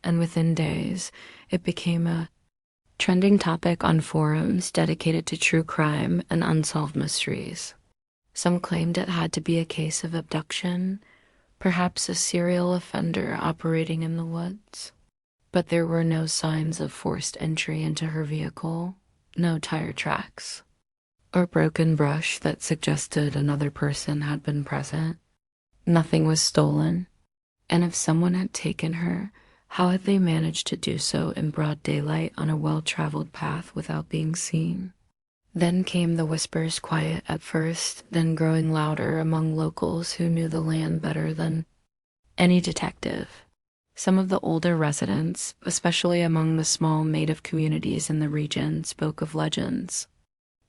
and within days, it became a trending topic on forums dedicated to true crime and unsolved mysteries. Some claimed it had to be a case of abduction, perhaps a serial offender operating in the woods. But there were no signs of forced entry into her vehicle, no tire tracks, or broken brush that suggested another person had been present. Nothing was stolen, and if someone had taken her, how had they managed to do so in broad daylight on a well-traveled path without being seen? Then came the whispers, quiet at first, then growing louder among locals who knew the land better than any detective. Some of the older residents, especially among the small native communities in the region, spoke of legends.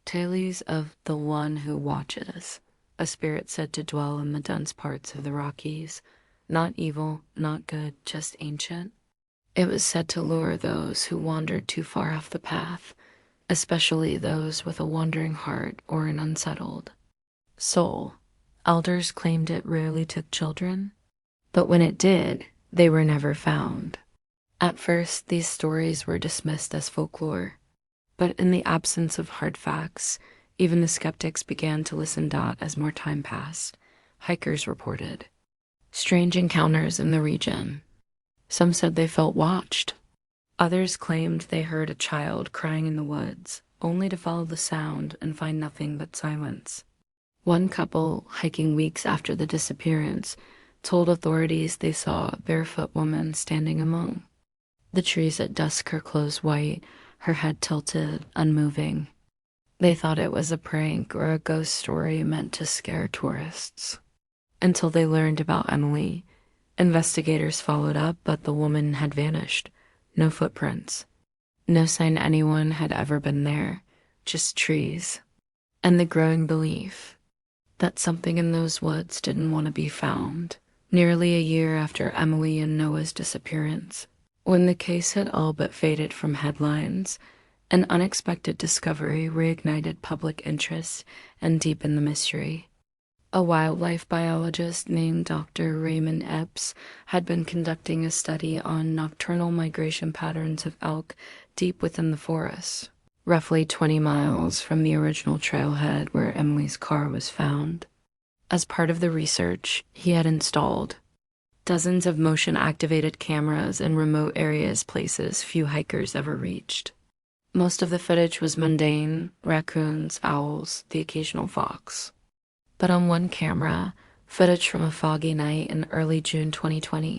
Tales of the one who watches, a spirit said to dwell in the dense parts of the Rockies. Not evil, not good, just ancient. It was said to lure those who wandered too far off the path, especially those with a wandering heart or an unsettled soul. Elders claimed it rarely took children, but when it did, they were never found. At first, these stories were dismissed as folklore, but in the absence of hard facts, even the skeptics began to listen. As more time passed, hikers reported strange encounters in the region. Some said they felt watched. Others claimed they heard a child crying in the woods, only to follow the sound and find nothing but silence. One couple, hiking weeks after the disappearance, told authorities they saw a barefoot woman standing among the trees at dusk, her clothes white, her head tilted, unmoving. They thought it was a prank or a ghost story meant to scare tourists. Until they learned about Emily. Investigators followed up, but the woman had vanished. No footprints. No sign anyone had ever been there. Just trees. And the growing belief that something in those woods didn't want to be found. Nearly a year after Emily and Noah's disappearance, when the case had all but faded from headlines, an unexpected discovery reignited public interest and deepened the mystery. A wildlife biologist named Dr. Raymond Epps had been conducting a study on nocturnal migration patterns of elk deep within the forest, roughly 20 miles from the original trailhead where Emily's car was found. As part of the research, he had installed dozens of motion-activated cameras in remote areas, places few hikers ever reached. Most of the footage was mundane: raccoons, owls, the occasional fox. But on one camera, footage from a foggy night in early June 2020,